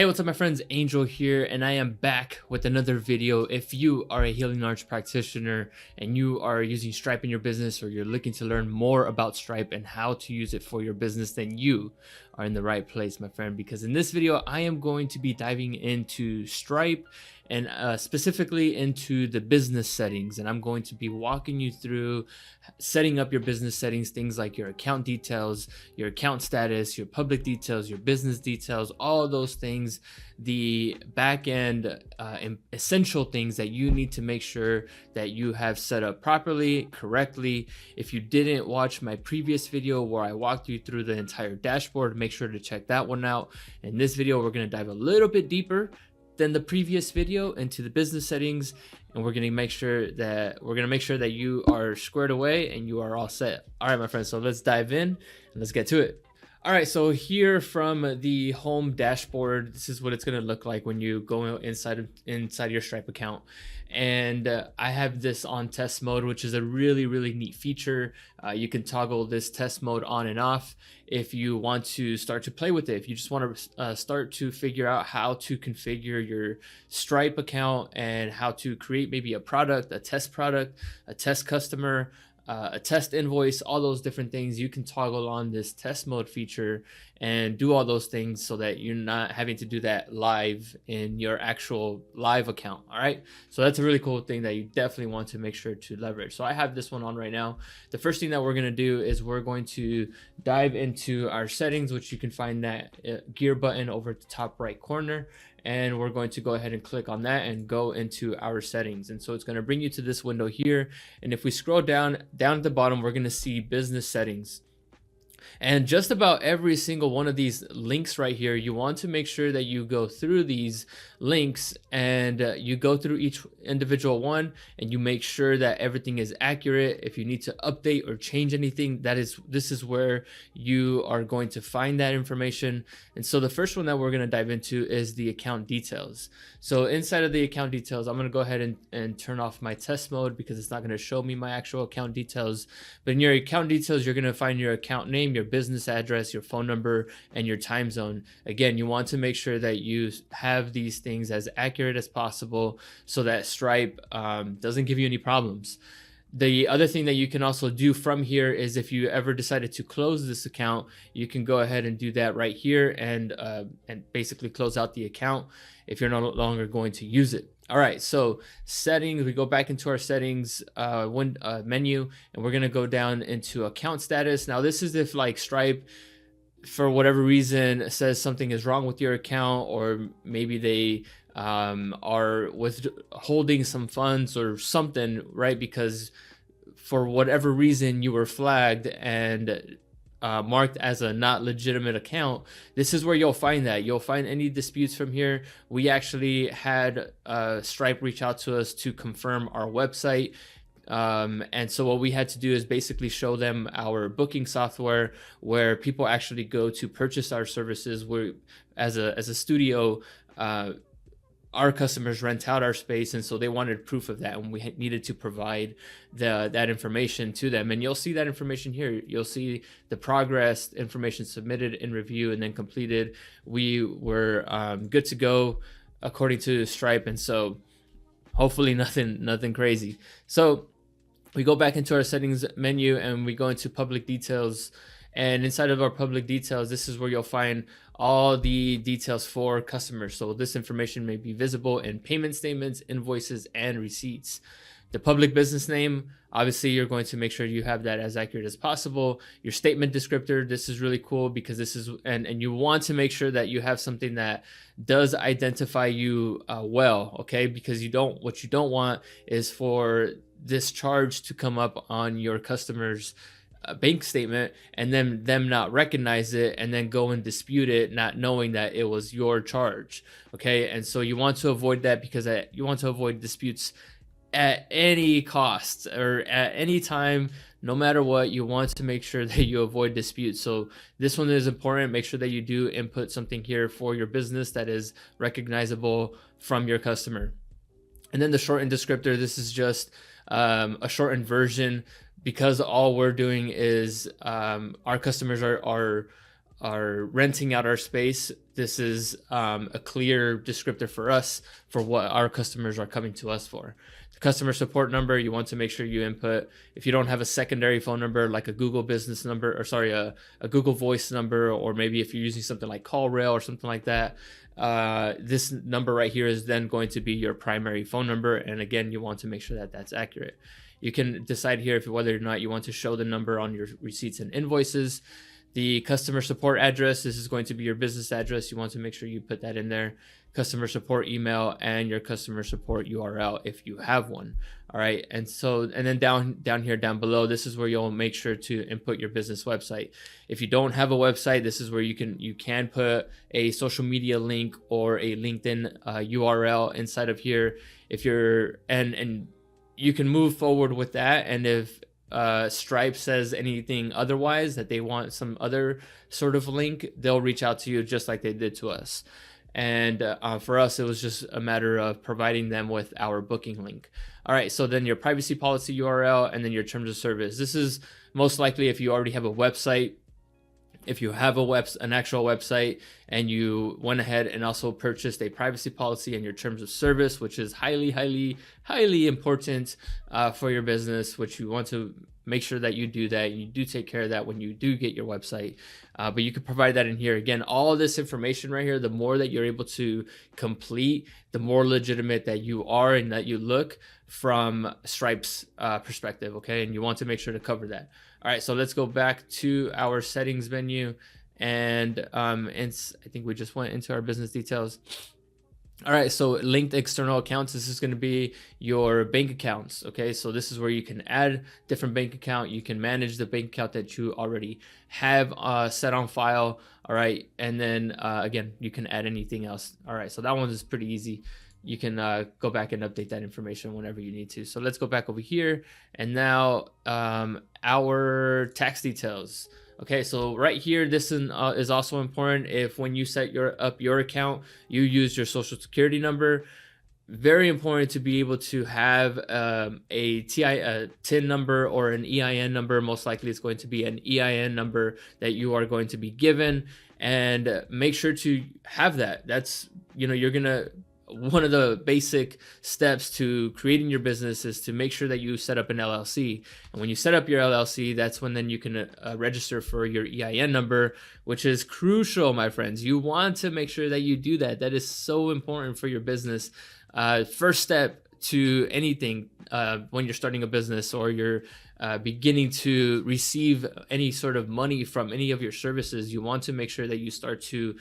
Hey, what's up, my friends? Angel here, and I am back with another video. If you are a Healing Arts practitioner and you are using Stripe in your business, or you're looking to learn more about Stripe and how to use it for your business, then you are in the right place, my friend, because in this video, I am going to be diving into Stripe and specifically into the business settings. And I'm going to be walking you through setting up your business settings, things like your account details, your account status, your public details, your business details, all of those things, the back end essential things that you need to make sure that you have set up properly, correctly. If you didn't watch my previous video where I walked you through the entire dashboard, make sure to check that one out. In this video, we're going to dive a little bit deeper than the previous video into the business settings, and we're going to make sure that you are squared away and you are all set. All right, my friends, so let's dive in and let's get to it. All right, so here from the home dashboard, this is what it's going to look like when you go inside your Stripe account. And I have this on test mode, which is a really neat feature. You can toggle this test mode on and off if you want to start to play with it. If you just want to start to figure out how to configure your Stripe account and how to create maybe a product, a test customer, a test invoice, all those different things, you can toggle on this test mode feature and do all those things so that you're not having to do that live in your actual live account. All right, so that's a really cool thing that you definitely want to make sure to leverage. So I have this one on right now. The first thing that we're going to do is we're going to dive into our settings, which you can find that gear button over at the top right corner. And we're going to go ahead and click on that and go into our settings. And so it's going to bring you to this window here. And if we scroll down at the bottom, we're going to see business settings. And just about every single one of these links right here, you want to make sure that you go through these links and you go through each individual one and you make sure that everything is accurate. If you need to update or change anything, this is where you are going to find that information. And so the first one that we're going to dive into is the account details. So inside of the account details, I'm going to go ahead and turn off my test mode because it's not going to show me my actual account details. But in your account details, you're going to find your account name, your business address, your phone number, and your time zone. Again, you want to make sure that you have these things as accurate as possible so that Stripe doesn't give you any problems. The other thing that you can also do from here is if you ever decided to close this account, you can go ahead and do that right here and basically close out the account if you're no longer going to use it. All right, so settings, we go back into our settings menu, and we're gonna go down into account status. Now this is if like Stripe, for whatever reason, says something is wrong with your account, or maybe they are withholding some funds or something, right? Because for whatever reason you were flagged and marked as a not legitimate account. This is where you'll find that. You'll find any disputes from here. We actually had Stripe reach out to us to confirm our website. And so what we had to do is basically show them our booking software where people actually go to purchase our services. We're as a studio, our customers rent out our space, and so they wanted proof of that, and we needed to provide that information to them. And you'll see that information here. You'll see the progress information submitted, in review, and then completed. We were good to go according to Stripe, and so hopefully nothing crazy. So we go back into our settings menu and we go into public details. And inside of our public details, this is where you'll find all the details for customers. So this information may be visible in payment statements, invoices, and receipts. The public business name, obviously you're going to make sure you have that as accurate as possible. Your statement descriptor, this is really cool because this is, and you want to make sure that you have something that does identify you well, okay? Because what you don't want is for this charge to come up on your customer's bank statement and then them not recognize it and then go and dispute it, not knowing that it was your charge. Okay, and so you want to avoid that because you want to avoid disputes at any cost or at any time. No matter what, you want to make sure that you avoid disputes. So this one is important. Make sure that you do input something here for your business that is recognizable from your customer. And then the shortened descriptor, this is just a shortened version, because all we're doing is our customers are are renting out our space, this is a clear descriptor for us for what our customers are coming to us for. The customer support number, you want to make sure you input. If you don't have a secondary phone number like a Google business number, or sorry, a Google Voice number, or maybe if you're using something like CallRail or something like that, this number right here is then going to be your primary phone number. And again, you want to make sure that that's accurate. You can decide here if whether or not you want to show the number on your receipts and invoices. The customer support address, this is going to be your business address. You want to make sure you put that in there. Customer support email and your customer support URL if you have one. All right. And then down here, down below, this is where you'll make sure to input your business website. If you don't have a website, this is where you can put a social media link or a LinkedIn URL inside of here. If you're, and you can move forward with that. And if Stripe says anything otherwise, that they want some other sort of link, they'll reach out to you just like they did to us. And for us, it was just a matter of providing them with our booking link. All right, so then your privacy policy URL and then your terms of service. This is most likely if you already have a website. If you have an actual website and you went ahead and also purchased a privacy policy and your terms of service, which is highly important for your business, which you want to make sure that you do that. You do take care of that when you do get your website. But you can provide that in here. Again, all this information right here, the more that you're able to complete, the more legitimate that you are and that you look from Stripe's perspective, okay? And you want to make sure to cover that. All right, so let's go back to our settings menu, and I think we just went into our business details. All right, so linked external accounts, this is going to be your bank accounts, okay? So this is where you can add different bank account. You can manage the bank account that you already have set on file, all right? And then, again, you can add anything else. All right, so that one is pretty easy. You can go back and update that information whenever you need to. So let's go back over here. And now our tax details. Okay, so right here, this is also important. If when you set up your account, you use your social security number. Very important to be able to have a TIN number or an EIN number. Most likely it's going to be an EIN number that you are going to be given, and make sure to have that. That's, one of the basic steps to creating your business is to make sure that you set up an LLC. And when you set up your LLC, that's when then you can register for your EIN number, which is crucial, my friends. You want to make sure that you do that. That is so important for your business. First step to anything when you're starting a business or you're beginning to receive any sort of money from any of your services, you want to make sure that you start to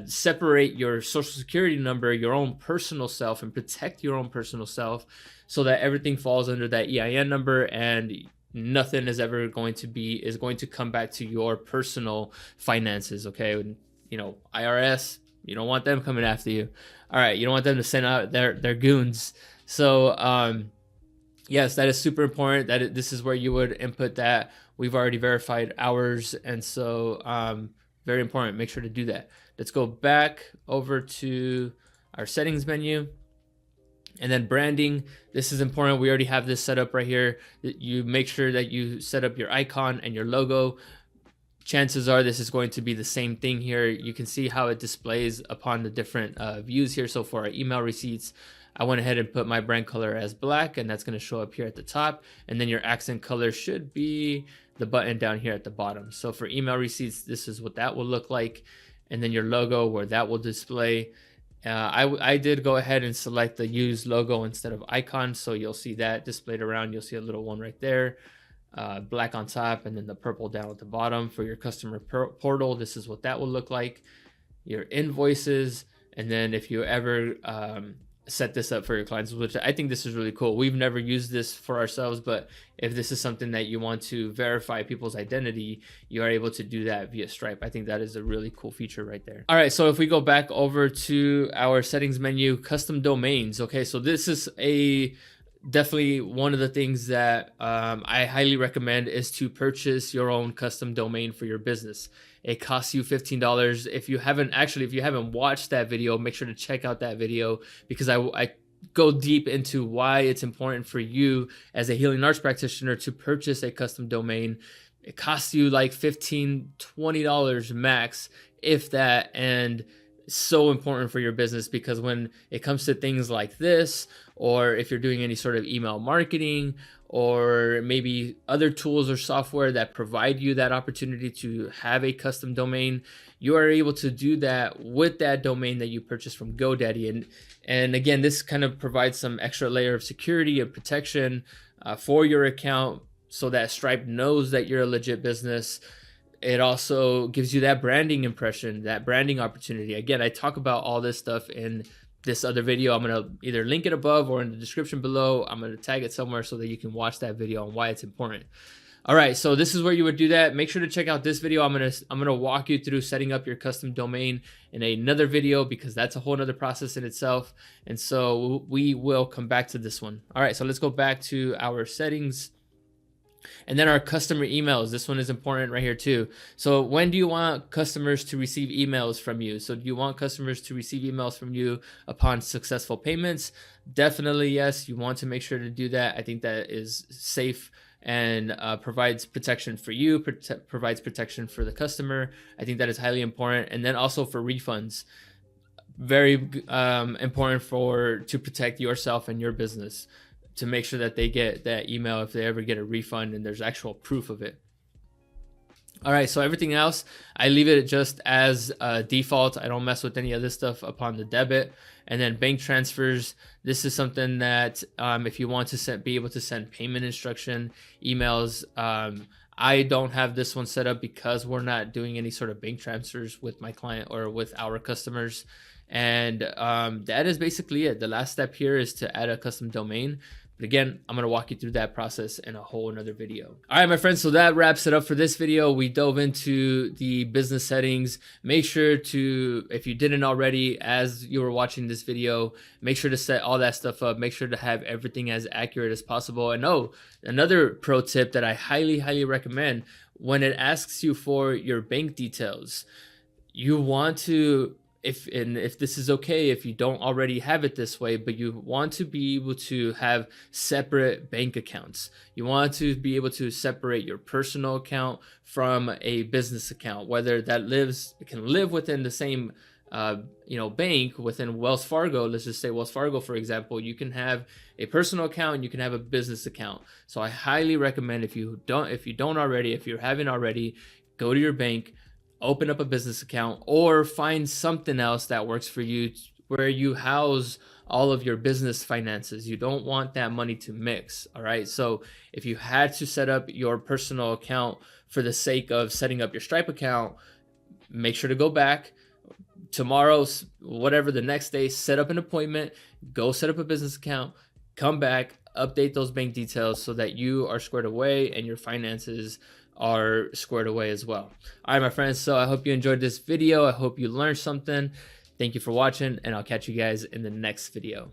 separate your social security number, your own personal self, and protect your own personal self so that everything falls under that EIN number and nothing is going to come back to your personal finances. Okay. And, IRS, you don't want them coming after you. All right. You don't want them to send out their goons. So, yes, that is super important. This is where you would input that. We've already verified ours. And so, very important. Make sure to do that. Let's go back over to our settings menu, and then branding. This is important. We already have this set up right here. You make sure that you set up your icon and your logo. Chances are this is going to be the same thing here. You can see how it displays upon the different views here. So for our email receipts, I went ahead and put my brand color as black, and that's going to show up here at the top. And then your accent color should be the button down here at the bottom. So for email receipts, this is what that will look like. And then your logo, where that will display. I did go ahead and select the use logo instead of icon. So you'll see that displayed around. You'll see a little one right there, black on top, and then the purple down at the bottom. For your customer portal, this is what that will look like. Your invoices. And then if you ever set this up for your clients, which I think this is really cool. We've never used this for ourselves, but if this is something that you want to verify people's identity, you are able to do that via Stripe. I think that is a really cool feature right there. All right, so if we go back over to our settings menu, custom domains. Okay, so this is definitely one of the things that I highly recommend is to purchase your own custom domain for your business. It costs you $15. If you haven't watched that video, make sure to check out that video, because I go deep into why it's important for you as a healing arts practitioner to purchase a custom domain. It costs you like $15-20 max, if that, and so important for your business, because when it comes to things like this, or if you're doing any sort of email marketing, or maybe other tools or software that provide you that opportunity to have a custom domain, you are able to do that with that domain that you purchased from GoDaddy. And again, this kind of provides some extra layer of security and protection for your account, so that Stripe knows that you're a legit business. It also gives you that branding impression, that branding opportunity. Again, I talk about all this stuff in this other video. I'm going to either link it above or in the description below. I'm going to tag it somewhere so that you can watch that video on why it's important. All right, so this is where you would do that. Make sure to check out this video. I'm gonna walk you through setting up your custom domain in another video, because that's a whole other process in itself. And so we will come back to this one. All right, so let's go back to our settings. And then our customer emails. This one is important right here too. So when do you want customers to receive emails from you? So do you want customers to receive emails from you upon successful payments? Definitely yes. You want to make sure to do that. I think that is safe and provides protection for you, provides protection for the customer. I think that is highly important. And then also for refunds, very important to protect yourself and your business, to make sure that they get that email if they ever get a refund and there's actual proof of it. All right, so everything else, I leave it just as default. I don't mess with any of this stuff upon the debit. And then bank transfers, this is something that if you want to be able to send payment instruction emails, I don't have this one set up because we're not doing any sort of bank transfers with my client or with our customers. And that is basically it. The last step here is to add a custom domain. But again, I'm going to walk you through that process in a whole another video. All right, my friends, so that wraps it up for this video. We dove into the business settings. Make sure to, if you didn't already, as you were watching this video, make sure to set all that stuff up. Make sure to have everything as accurate as possible. And oh, another pro tip that I highly, highly recommend, when it asks you for your bank details, you want to, if this is okay, if you don't already have it this way, but you want to be able to have separate bank accounts. You want to be able to separate your personal account from a business account, whether that can live within the same bank within Wells Fargo. Let's just say Wells Fargo, for example, you can have a personal account and you can have a business account. So I highly recommend, if you haven't already, go to your bank, open up a business account, or find something else that works for you where you house all of your business finances. You don't want that money to mix. All right. So if you had to set up your personal account for the sake of setting up your Stripe account, make sure to go back tomorrow, whatever, the next day, set up an appointment, go set up a business account, come back, update those bank details so that you are squared away and your finances are squared away as well. All right, my friends, so I hope you enjoyed this video. I hope you learned something. Thank you for watching, and I'll catch you guys in the next video.